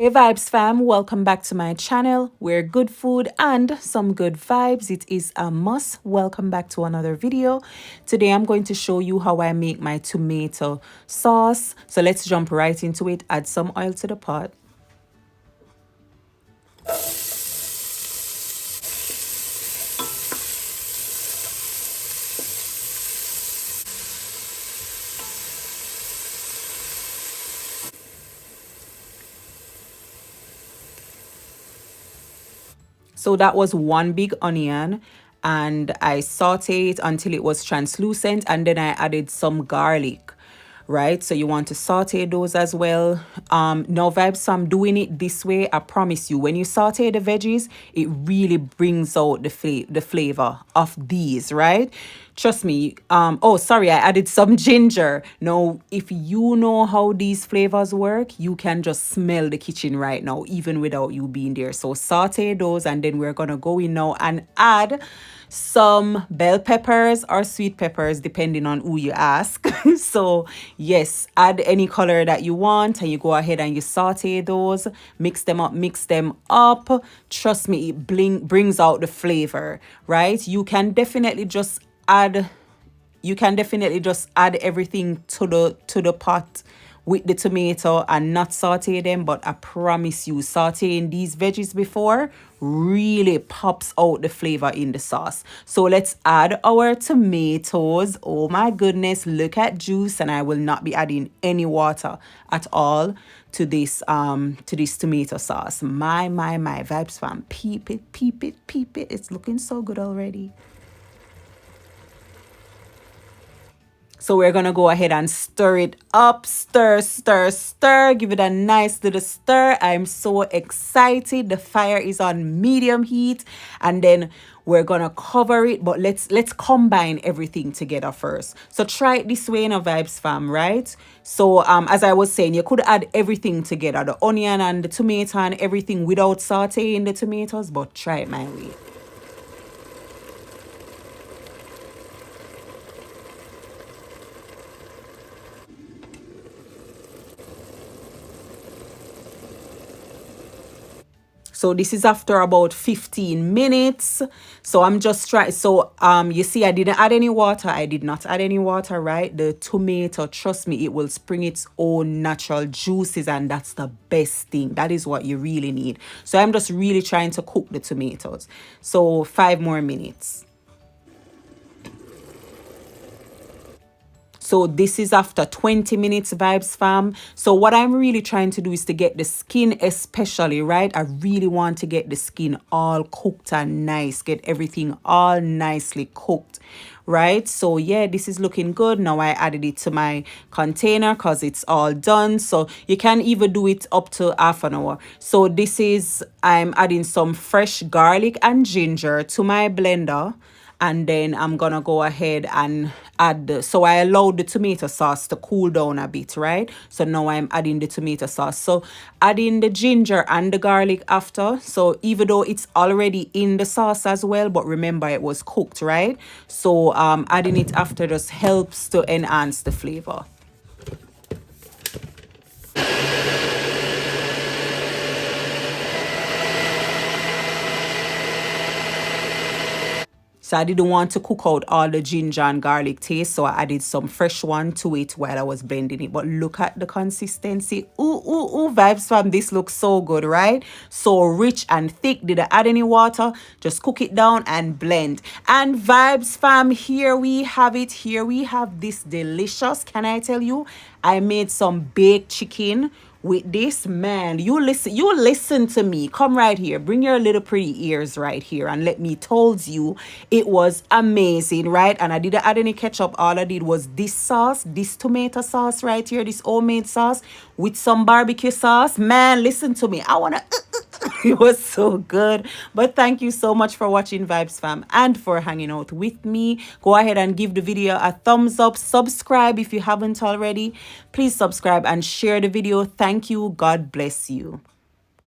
Hey Vibes fam, welcome back to my channel where good food and some good vibes, it is a must. Welcome back to another video. Today I'm going to show you how I make my tomato sauce. So let's jump right into it. Add some oil to the pot. So that was one big onion and I sauteed it until it was translucent, and then I added some garlic, right? So you want to saute those as well. Now Vibes, so I'm doing it this way. I promise you, when you saute the veggies, it really brings out the flavor of these, right? Trust me. Oh, sorry, I added some ginger. Now, if you know how these flavors work, you can just smell the kitchen right now, even without you being there. So saute those, and then we're gonna go in now and add some bell peppers or sweet peppers depending on who you ask. So yes, add any color that you want, and you go ahead and you saute those, mix them up. Trust me, it brings out the flavor, right? You can definitely just add everything to the pot with the tomato and not saute them, but I promise you, sauteing these veggies before really pops out the flavor in the sauce. So let's add our tomatoes. Oh my goodness, look at juice, and I will not be adding any water at all to this tomato sauce. My Vibes fam, peep it, it's looking so good already. So we're going to go ahead and stir it up. Stir. Give it a nice little stir. I'm so excited. The fire is on medium heat. And then we're going to cover it. But let's combine everything together first. So try it this way in a Vibes fam, right? So as I was saying, you could add everything together. The onion and the tomato and everything without sauteing the tomatoes. But try it my way. So this is after about 15 minutes. So I'm just trying. So you see, I didn't add any water. I did not add any water, right? The tomato, trust me, it will spring its own natural juices, and that's the best thing. That is what you really need. So I'm just really trying to cook the tomatoes. So 5 more minutes. So this is after 20 minutes, Vibes fam. So what I'm really trying to do is to get the skin especially, right? I really want to get the skin all cooked and nice. Get everything all nicely cooked, right? So yeah, this is looking good. Now I added it to my container because it's all done. So you can even do it up to half an hour. So I'm adding some fresh garlic and ginger to my blender. And then I'm gonna go ahead and so I allowed the tomato sauce to cool down a bit, right? So now I'm adding the tomato sauce. So adding the ginger and the garlic after. So even though it's already in the sauce as well, but remember it was cooked, right? So adding it after just helps to enhance the flavor. So I didn't want to cook out all the ginger and garlic taste, so I added some fresh one to it while I was blending it. But look at the consistency. Ooh, Vibes fam, this looks so good, right? So rich and thick. Did I add any water? Just cook it down and blend. And Vibes fam, here we have it. Here we have this delicious, can I tell you? I made some baked chicken with this, man. You listen to me. Come right here, bring your little pretty ears right here, and let me told you it was amazing, right? And I didn't add any ketchup. All I did was this sauce, this tomato sauce right here, this homemade sauce with some barbecue sauce. Man, listen to me, I want to it was so good. But thank you so much for watching, Vibes fam, and for hanging out with me. Go ahead and give the video a thumbs up. Subscribe if you haven't already. Please subscribe and share the video. Thank you. God bless you.